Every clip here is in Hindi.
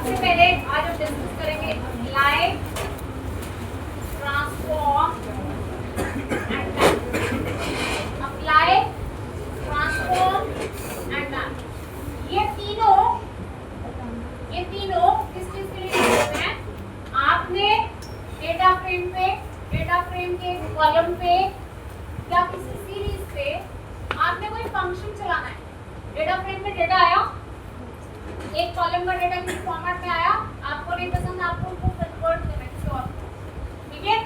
सबसे पहले आज हम डिस्कस करेंगे apply, transform and map. Apply, transform and map, ये तीनों किस चीज के लिए होते हैं? आपने डेटा फ्रेम पे, डेटा फ्रेम के कॉलम पे या किसी सीरीज पे आपने कोई फंक्शन चलाना है। डेटा फ्रेम में डेटा आया, एक कॉलम का डेटा किसी फॉर्मेट में आया, आपको नहीं पसंद, आपको उसको कन्वर्ट करना है किसी और को, ठीक है?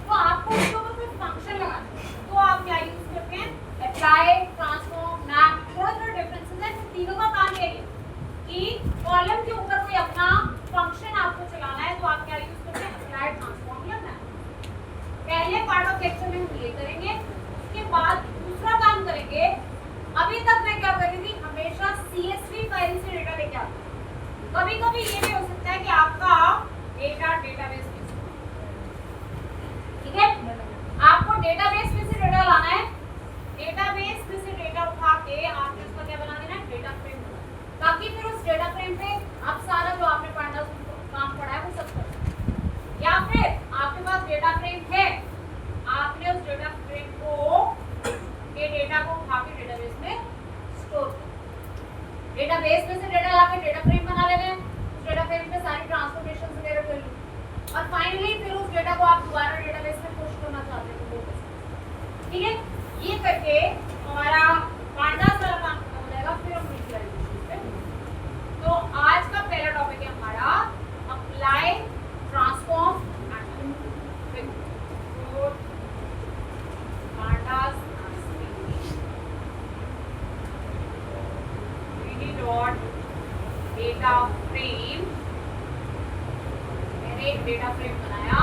तो आपको उसके ऊपर कोई फंक्शन लगाना है, तो आप क्या यूज करते हैं? Apply, transform, map. थोड़ा डिफरेंसेस है, तो तीनों का काम यही है कि कॉलम के ऊपर कोई अपना फंक्शन आपको चलाना है, तो आप क्या यूज करते हैं? अप्लाई, ट्रांसफॉर्म या मैप। पहले पार्ट ऑफ लेक्चर में हम ये करेंगे, उसके बाद दूसरा काम करेंगे। अभी तक मैं क्या कर रही थी? हमेशा CSV फाइल से डेटा लेके आती हूँ। कभी-कभी ये भी हो सकता है कि आपका डेटा डेटाबेस में, ठीक है? आपको डेटाबेस में से डेटा लाना है, डेटाबेस में से डेटा उठा के आपने उसका क्या बना देना है? डेटा फ्रेम, ताकि फिर उस डेटा फ्रेम पे आप सारा जो आपने पढ़ा काम पढ़ा है वो सब कर सकते। या फिर आपके पास डेटा फ्रेम है, आपने उस डेटा फ्रेम को के डेटा को उठा के डेटाबेस में स्टोर कर, डेटाबेस में से डेटा लाके डेटा फ्रेम बना लेना है, उस डेटा फ्रेम पे सारी ट्रांसफॉर्मेशन वगैरह कर लो, और फाइनली फिर उस डेटा को आप दोबारा डेटाबेस में पुश करना चाहते हो तो वो कर सकते, ठीक है? ये करके हमारा 5-10 वाला काम खत्म हो जाएगा, फिर हम विजुअलाइजेशन पे। तो आज का पहला टॉपिक है हमारा apply, transform and data frame. मैंने एक डेटा फ्रेम बनाया,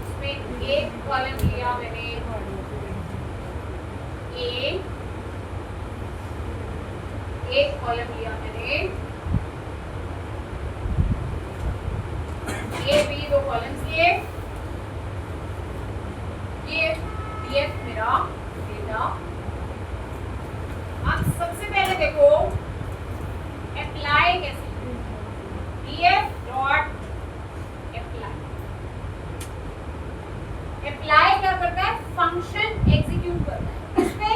उसमें एक कॉलम लिया मैंने ए, एक कॉलम लिया मैंने ए बी, दो कॉलम्स लिए, ये DF मेरा डेटा। अब सबसे पहले देखो अप्लाई कैसे, DF डॉट अप्लाई। अप्लाई क्या करता है? फंक्शन एग्जीक्यूट करता है। किस पे?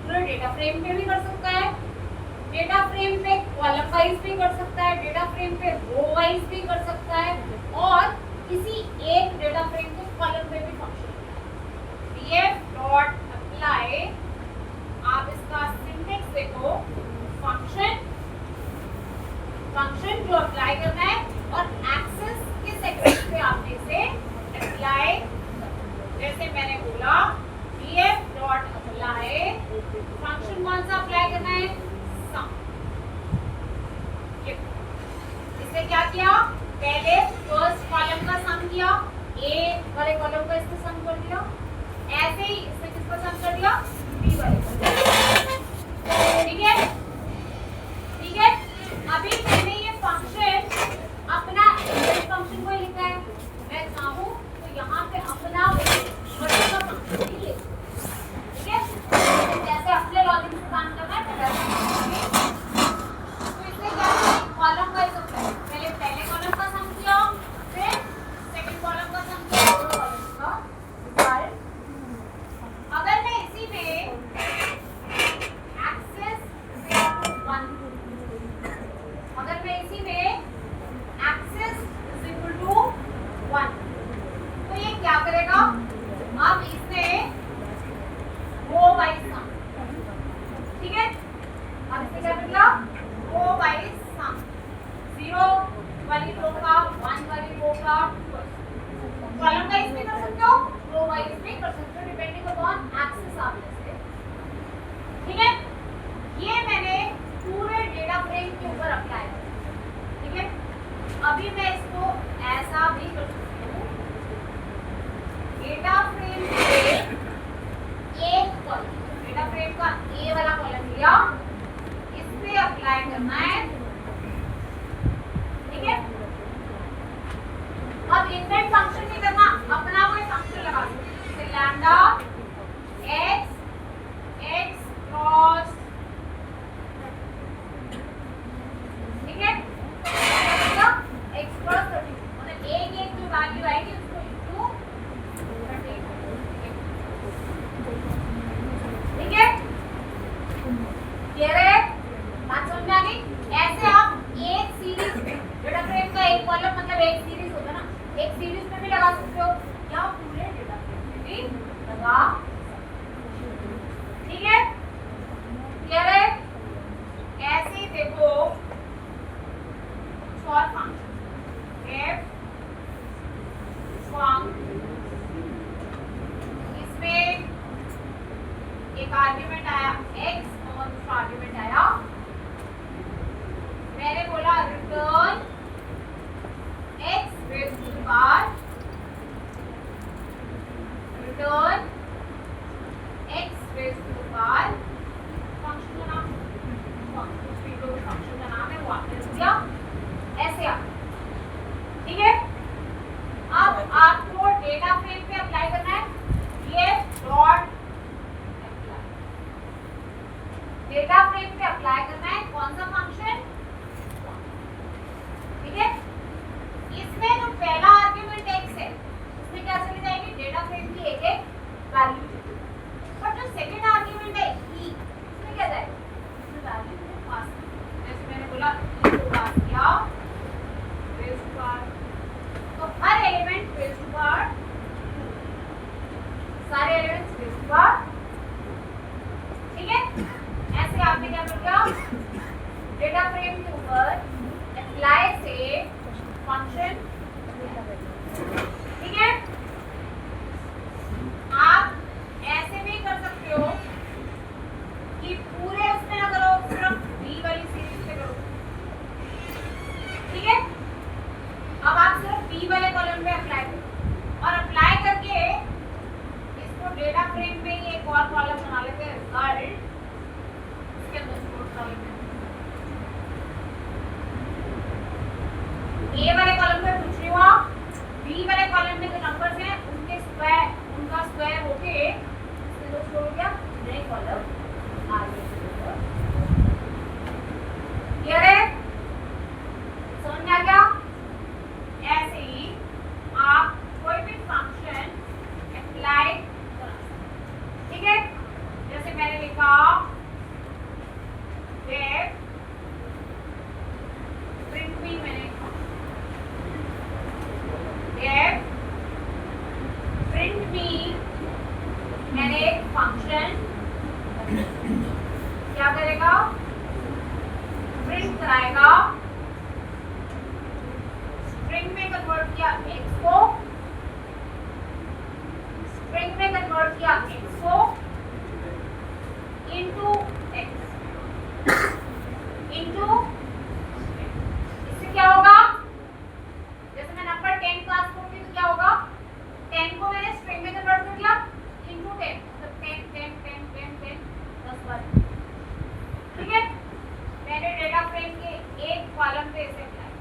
पूरे डेटा फ्रेम पे भी कर सकता है, डेटा फ्रेम पे कॉलम वाइज भी कर सकता है, डेटा फ्रेम पे रो वाइज भी कर सकता है, और किसी एक डेटा फ्रेम के कॉलम पे भी फंक्शन करता है। DF डॉट अप्लाई, आप इसका सिंटैक्स देखो, फंक्शन जो अप्लाई करना है, और एक्सेस किस एक्सेस पे आपने इसे अप्लाई, जैसे मैंने बोला DF डॉट अप्लाई, फंक्शन कौन सा अप्लाई करना है? सम। इससे क्या किया? पहले फर्स्ट कॉलम का सम किया, ए वाले कॉलम का इससे सम कर दिया, ऐसे ही इससे किसका सम कर दिया? बी वाले का, ठीक है? ठीक है, अभी मैंने ये फंक्शन अपना फंक्शन को लिखा है, मैं चाहूं तो यहाँ पे अपना वर्ड का फंक्शन लिख, ठीक है? जैसे अपने लॉजिक से काम करना है तो इससे क्या कॉलम वाइज होता है, पहले कॉलम का सम किया, फिर सेकंड कॉलम का सम किया, दोनों कॉलम का रिजल्ट। अगर मैं इसी में अगर मैं इसी में एक्सेस इज इक्वल टू 1, तो ये क्या करेगा? अब इसमें रो वाइज सम, ठीक है? अब इससे क्या करेगा? रो वाइज सम, 0 वाली रो का, 1 वाली रो का, कॉलम वाइज भी कर सकते हो, रो वाइज भी कर सकते हो, डिपेंडिंग अपॉन एक्सेस आप जैसे, ठीक है? ये मैंने पूरे डेटा फ्रेम के ऊपर अप्लाई किया, ठीक है? अभी मैं इसको ऐसा भी कर सकती हूँ, डेटा फ्रेम पे एक कॉलम, डेटा फ्रेम का ए वाला कॉलम लिया, इस पे अप्लाई करना है, ठीक है? अब इनबिल्ट फंक्शन नहीं करना, अपना कोई फंक्शन लगा दो, जैसे लैम्डा x क्रॉस, ठीक है? मतलब एक सीरीज होता है ना, एक सीरीज में भी लगा सकते हो या पूरे डेटा फ्रेम में भी लगा, ठीक है, क्लियर है। ऐसे ही देखो और फंक्शन एफ इसमें एक आर्ग्यूमेंट आया x और दूसरा आर्ग्यूमेंट आया, मैंने बोला return x raise to the power, return x raise to the power, function का नाम फंक्शन का नाम है वो आपने लिख दिया ऐसे आप, ठीक है। अब आपको डेटा फ्रेम पे अप्लाई करना है ये डॉट अप्लाई, डेटा फ्रेम पे अप्लाई करना है कौन सा फंक्शन, ठीक है। इसमें जो पहला आर्गुमेंट x है उसमें क्या चली जाएगी डेटा फ्रेम की एक एक वैल्यू, और जो सेकंड आर्गुमेंट है e उसमें क्या जाएगा, उसमें वैल्यू पास, जैसे मैंने बोला e को पास किया रेज़ टू पावर, तो हर एलिमेंट रेज़ टू पावर, सारे एलिमेंट्स रेज़ टू पावर, ठीक है। ऐसे आपने क्या कर दिया डेटा फ्रेम के ऊपर अप्लाई से फंक्शन, ठीक है। आप ऐसे भी कर सकते हो कि पूरे उसमें ना करो, सिर्फ b वाली सीरीज पे करो, ठीक है। अब आप सिर्फ b वाले कॉलम पे अप्लाई करो और अप्लाई करके इसको डेटा फ्रेम में ही एक और कॉलम बना लेते हैं रिजल्ट, इसके अंदर स्टोर कर लेते हैं। ए वाले कॉलम में कुछ नहीं हुआ, बी वाले कॉलम में जो नंबर्स हैं उनके स्क्वायर, उनका स्क्वायर होके इसके अंदर स्टोर हो गया, नए कॉलम आ गए, क्लियर है, समझ में आ गया। ऐसे ही आप कोई भी फंक्शन अप्लाई कर सकते, ठीक है। जैसे मैंने लिखा डेफ प्रिंट भी, मैंने डेफ प्रिंट भी, मैंने एक फंक्शन क्या करेगा प्रिंट कराएगा, स्ट्रिंग में कन्वर्ट किया x को, स्ट्रिंग में कन्वर्ट किया x को इनटू x इनटू, इससे क्या होगा, जैसे मैं नंबर 10 पास करती हूँ तो क्या होगा, 10 को मैंने स्ट्रिंग में कन्वर्ट कर दिया इनटू 10, तो 10 10 10 10 10 10 बार, ठीक है। मैंने डेटा फ्रेम के एक कॉलम पे इसे apply,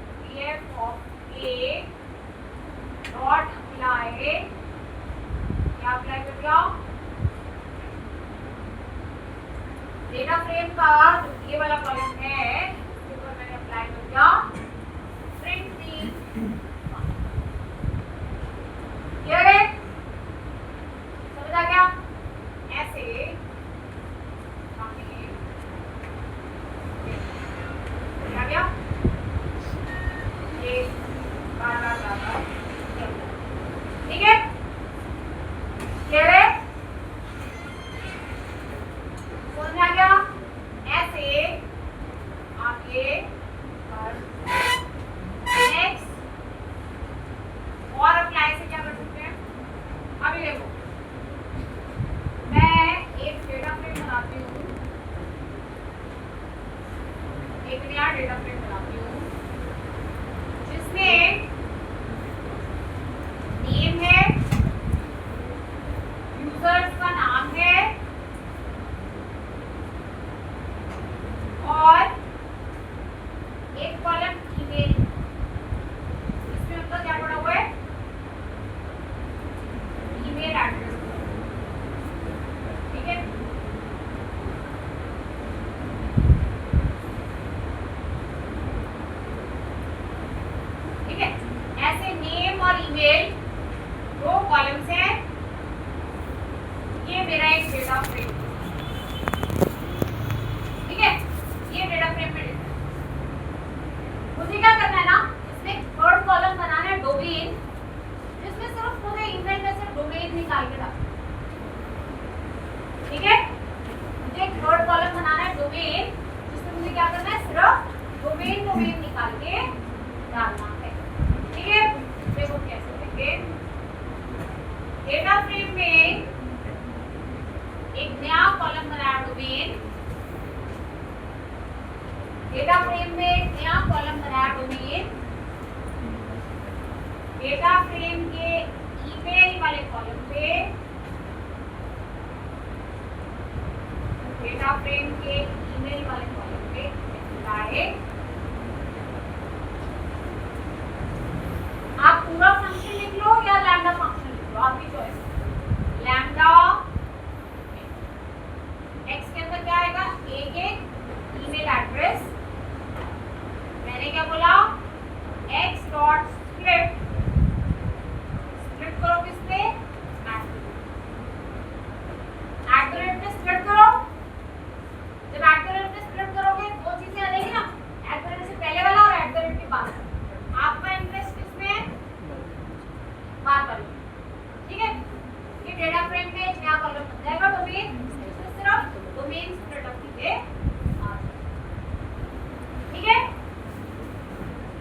f of a dot apply, क्या अप्लाई कर दिया, डेटा फ्रेम का जो ये वाला कॉलम है उसके ऊपर मैंने अप्लाई कर दिया प्रिंट भी, क्लियर है, समझ आ गया। ऐसे आ गया ये बार, ठीक है, क्लियर है, समझ में आ गया। ऐसे आप ये नेक्स्ट और अप्लाई से क्या कर सकते हैं, अभी देखो मैं एक डेटा फ्रेम बनाती हूँ, एक नया डेटा फ्रेम बनाती हूँ जिसमें नेम है, यूजर्स का नाम है और एक कॉलम ईमेल, इसमें मतलब क्या पड़ा हुआ है ईमेल एड्रेस, ठीक है। ठीक है, करना है, सिर्फ डोमेन निकाल के डालना है। ठीक है, देखो कैसे करेंगे। डेटा फ्रेम में एक नया कॉलम बनाया डोमेन, डेटा फ्रेम में एक नया कॉलम बनाया डोमेन, डेटा फ्रेम के ईमेल वाले कॉलम पे, डेटा फ्रेम के ईमेल वाले कॉलम पे लाए। आप पूरा फंक्शन लिख लो या लैम्डा फंक्शन लिख लो, आपकी चॉइस। लैम्डा एक्स के अंदर क्या आएगा, एक ईमेल एड्रेस, मैंने क्या बोला, x डॉट स्प्लिट, स्प्लिट करो किस पे, एट द रेट पे स्प्लिट करो। जब एट द रेट पे स्प्लिट करोगे दो चीजें आ जाएगी ना, एट द रेट से पहले वाला और एट द रेट के बाद। आपका इंटरेस्ट किसमें है, बात करो। ठीक है, ये डेटा फ्रेम में एक नया कॉलम बन जाएगा डोमेन, इसमें सिर्फ डोमेन स्प्लिट अप कीजिए। ठीक है,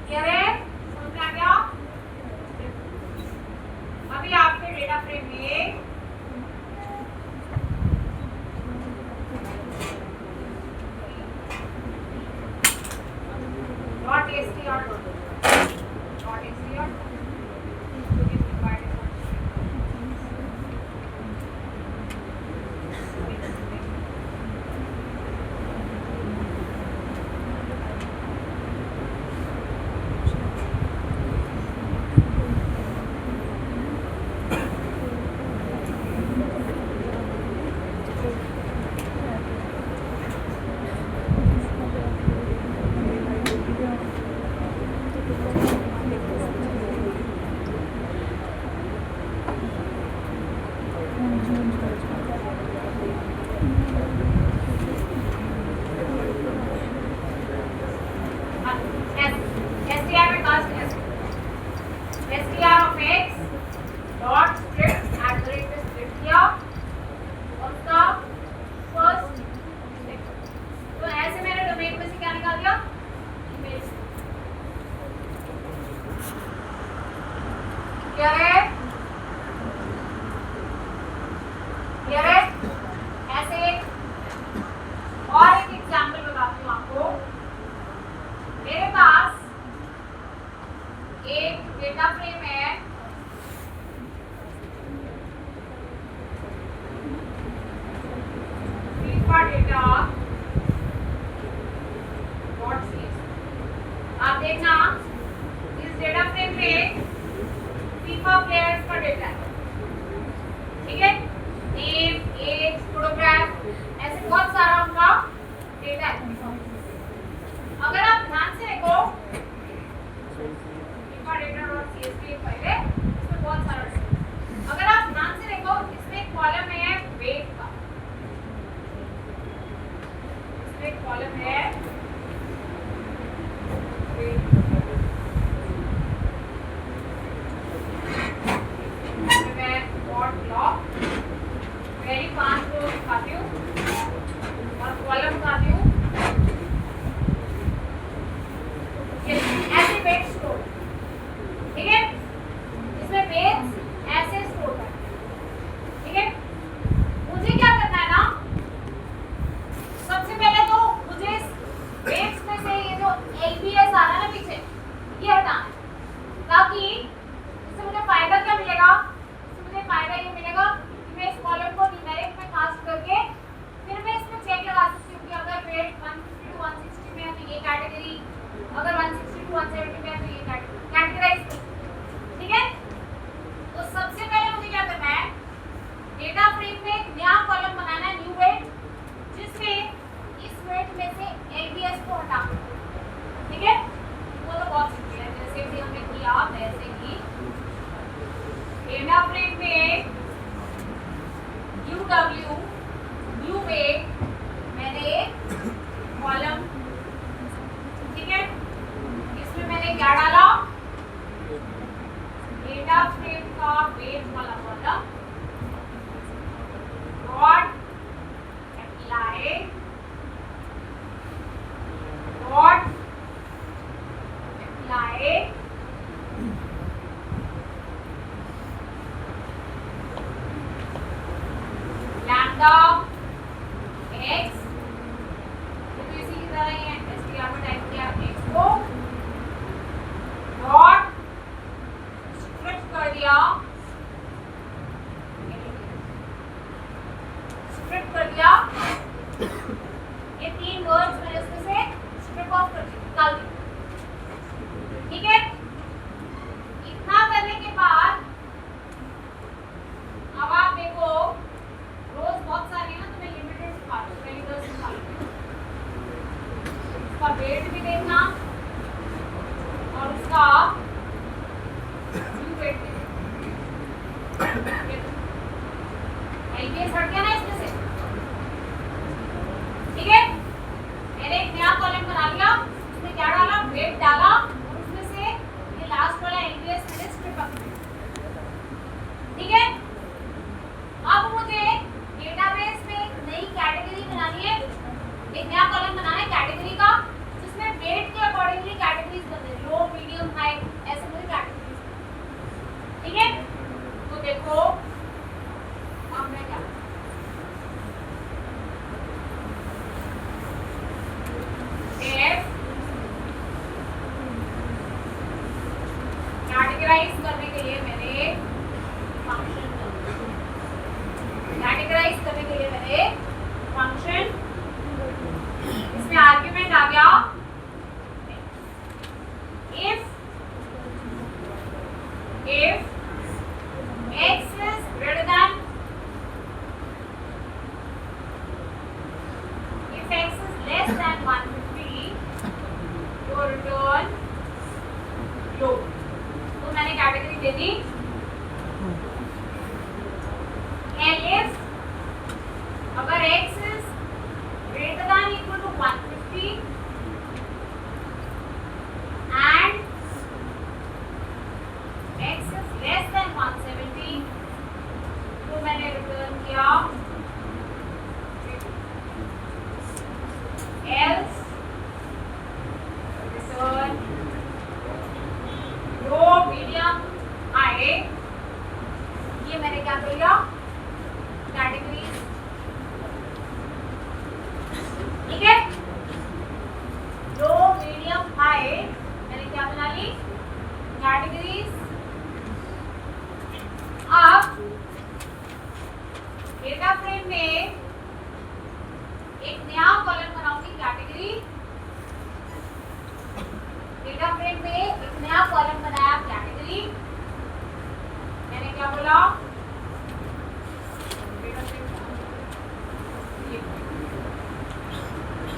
क्लियर है, समझ में आ गया। अभी आपके डेटा फ्रेम में आए लैम्डा एक्स, तो इसी की तरह ही है, एसटीआर में टाइप किया एक्स को डॉट स्ट्रिप कर दिया, स्ट्रिप कर दिया, ये तीन वर्ड्स मैंने उसमें से स्ट्रिप ऑफ कर दिया, निकाल दिया। ठीक है, इतना करने के बाद अब आप देखो रोज बहुत सारे हैं ना, तो मैं लिमिटेड सिखा रही हूँ, पहले 10 सिखा रही हूँ। उसका वेट भी देखना और उसका वेट भी देखना। एलबीएस हट गया ना इसमें से, ठीक है। मैंने एक नया कॉलम बना लिया, उसमें क्या डाला, वेट डाला, और उसमें से ये लास्ट वाला एलबीएस मैंने स्ट्रिप कर दिया। ठीक है, अब मुझे डेटाबेस में एक नई कैटेगरी बनानी है, एक नया कॉलम बनाना है कैटेगरी का, जिसमें वेट के अकॉर्डिंगली कैटेगरीज बने, लो मीडियम हाई, ऐसे मुझे कैटेगरीज। ठीक है, तो देखो अब मैं क्या कैटेगराइज करने के लिए मैंने फंक्शन, कैटेगराइज करने के लिए मैंने फंक्शन, इसमें आर्गुमेंट आ गया if x is greater than, if x is less than 150 तो return low। तो मैंने category they the and if अगर x is greater than equal to 150 and x is less than 170 तो मैंने रिटर्न किया else return लो मीडियम हाई। ये मैंने क्या कर लिया, कैटेगरीज। ठीक है, लो मीडियम हाई मैंने क्या बना ली, कैटेगरीज। अब डेटा फ्रेम में एक नया कॉलम बनाऊंगी कैटेगरी, डेटा फ्रेम में एक नया कॉलम बनाया कैटेगरी। मैंने क्या बोला,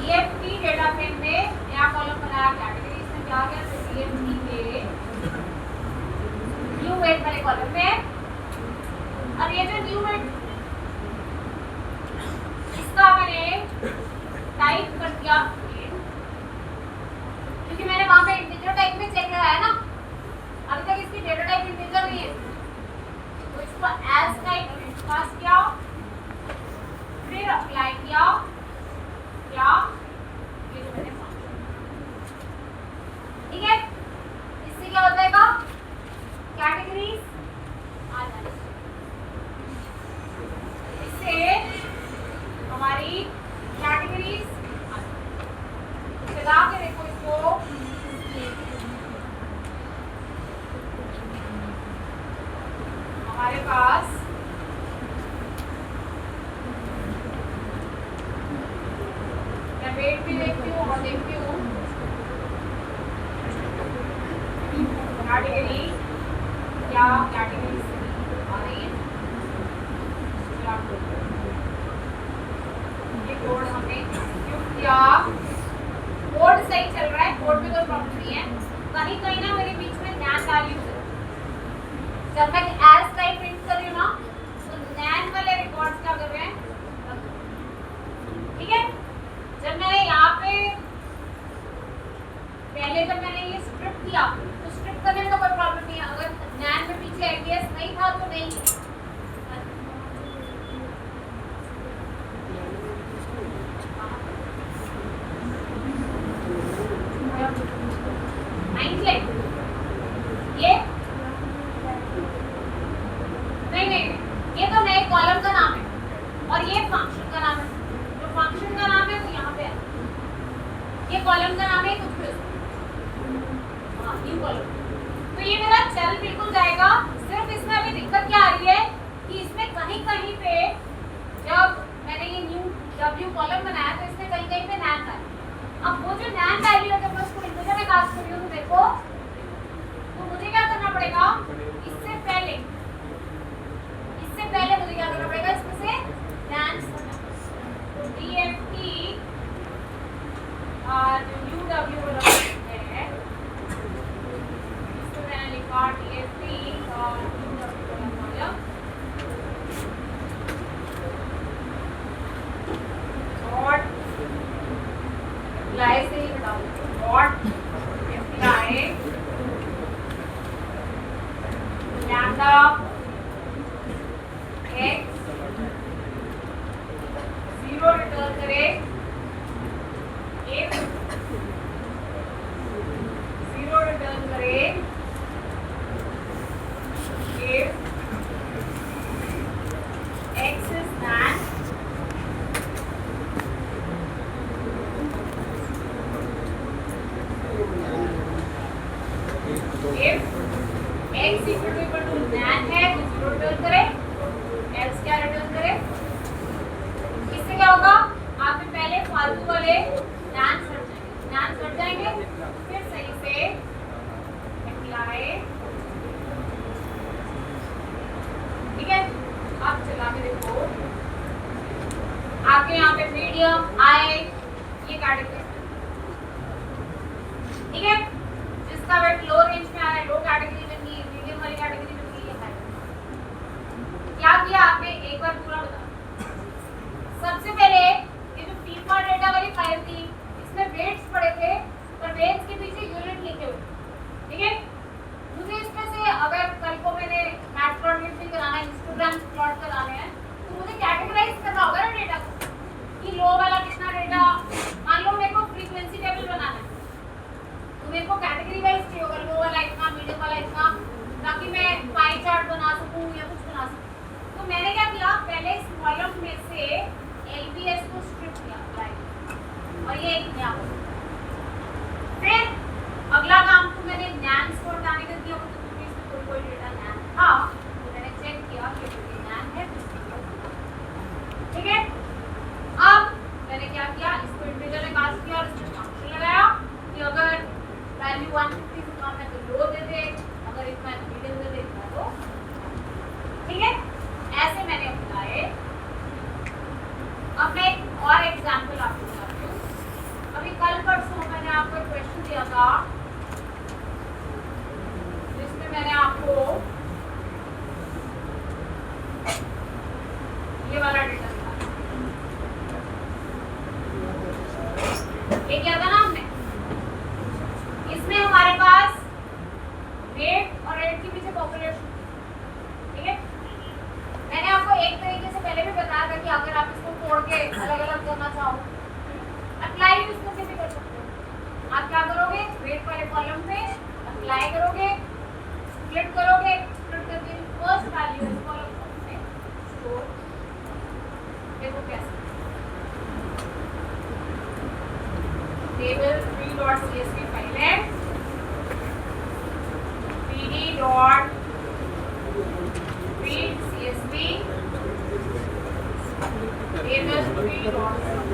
EFT डेटा फ्रेम में नया कॉलम बनाया कैटेगरी, इसमें क्या गया, तो EFT के न्यू वेट वाले कॉलम में। अब ये जो न्यू वेट, इसका मैंने टाइप कर दिया, क्योंकि मैंने वहां पे इंटीजर टाइप में चेक लगाया ना, अभी तक इसकी डेटा टाइप इंटीजर नहीं है, तो इसको एज टाइप पास किया, फिर अप्लाई किया क्या, ये जो मैंने फंक्शन। ठीक है, इससे क्या हो जाएगा, कैटेगरीज आ जाएगी, इससे हमारी कैटेगरीज चला के देखो इसको, हमारे पास मैं वेट भी देखती हूँ और देखती हूँ कैटेगरी क्या, कैटेगरी आ रही है, ये कोड हमने एग्जीक्यूट किया, कोड सही चल रहा है, कोड में कोई प्रॉब्लम नहीं है, कहीं कहीं ना मेरे बीच में नैन वैल्यूज है। जब मैं एज टाइप प्रिंट कर रही हूँ ना, तो नैन वाले रिकॉर्ड्स क्या कर रहे हैं, ठीक है। जब मैंने यहाँ पे पहले जब मैंने ये स्ट्रिप किया, तो स्ट्रिप करने में तो कोई प्रॉब्लम नहीं है, अगर नैन में पीछे एलबीएस नहीं था तो नहीं। नाइन्थ लाइन W वाला है, इसको मैंने लिखा DFP और W वाला कॉलम डॉट अप्लाई से ही हटा दो, dot apply lambda x 0 return करे if 0 रिटर्न करे if x is than if x equal to nan है तो 0 रिटर्न करे, else क्या रिटर्न करे। इससे क्या होगा, आपने पहले फालतू वाले नान सट जाएंगे, फिर सही से अप्लाई, ठीक है। अब चला के देखो, आपके यहाँ पे मीडियम आए ये कैटेगरी, ठीक है। जिसका वेट लो रेंज में आ रहा है, लो कैटेगरी में नहीं, मीडियम वाली कैटेगरी में नहीं है। क्या किया आपने, एक बार पूरा बता। सबसे पहले ये जो फीफा डेटा वाली फाइल थी, इसमें वेट्स पड़े थे और वेट्स के पीछे यूनिट लिखे हुए, ठीक है। मुझे इसमें से अगर कल को मैंने मैथ प्लॉट भी कराना है, हिस्टोग्राम प्लॉट कराने हैं, तो मुझे कैटेगराइज करना होगा ना डेटा को, कि लो वाला कितना डेटा, मान लो मेरे को फ्रीक्वेंसी टेबल बनाना है तो मेरे को कैटेगरी वाइज चाहिए होगा, लो वाला इतना, मीडियम वाला इतना, ताकि मैं पाई चार्ट बना सकूं या कुछ बना सकूं। तो मैंने क्या किया, पहले इस कॉलम में से LBS को स्ट्रिप किया और ये एक नया, फिर अगला काम तो मैंने नैन को हटाने का दिया, क्योंकि इसमें कोई डेटा नैन था तो मैंने चेक किया कि ये नैन है, ठीक है। अब मैंने क्या किया, इसको इंटीजर में पास किया और इसमें फंक्शन लगाया कि अगर वैल्यू 150 से कम है तो लो दे दे, अगर इतना मीडियम दे दे तो, ठीक है। ऐसे मैंने अप्लाई। अब मैं एक और एग्जांपल आपको बताती हूँ। अभी कल परसों मैंने आपको एक क्वेश्चन दिया था जिसमें मैंने आपको ये वाला डेटा दिया, ये क्या था ना हमने, इसमें हमारे पास रेट और रेट के पीछे पॉपुलेशन, ठीक है। मैंने आपको एक तरीके से पहले भी बताया था कि अगर आप इसको तोड़ के अलग अलग करना चाहो, अप्लाई भी उसको से भी कर सकते हो। आप क्या करोगे, रेट वाले कॉलम पे अप्लाई करोगे, स्प्लिट करोगे, स्प्लिट करके फर्स्ट वैल्यू इस कॉलम में स्टोर, देखो कैसे टेबल 3.csv फाइल है, pd.read csv table 3.csv,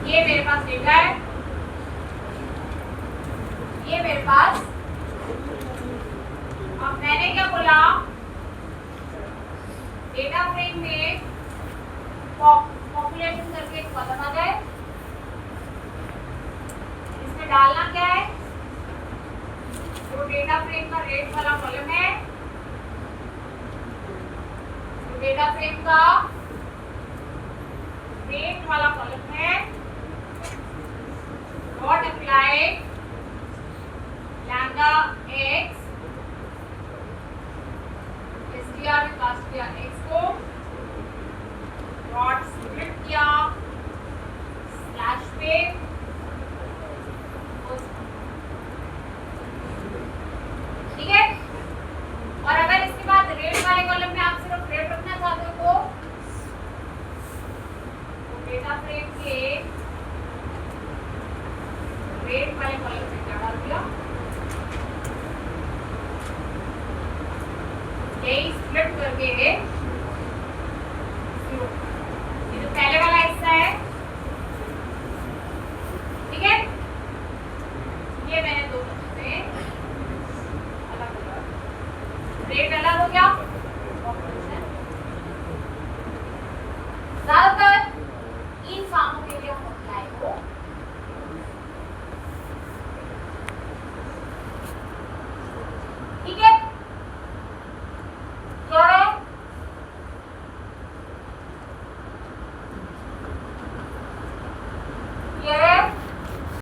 ये मेरे पास डेटा है, ये मेरे पास। अब मैंने क्या बोला, डेटा फ्रेम में पॉपुलेशन करके एक कॉलम आ जाए, इसमें डालना क्या है, जो डेटा फ्रेम का रेट वाला कॉलम है, जो डेटा फ्रेम का रेट वाला कॉलम है, dot apply lambda x, str में पास किया x को, डॉट स्प्लिट किया स्लैश पे, ठीक है। और अगर इसके बाद रेट वाले कॉलम में आप सिर्फ रेट रखना चाहते हो तो डेटा फ्रेम के रेट वाले कॉलम में क्या डाल दिया, यही स्प्लिट करके ये जो पहले वाला हिस्सा है, ठीक है, ये मैंने दो बच्चों से अलग अलग रेट अलग हो गया,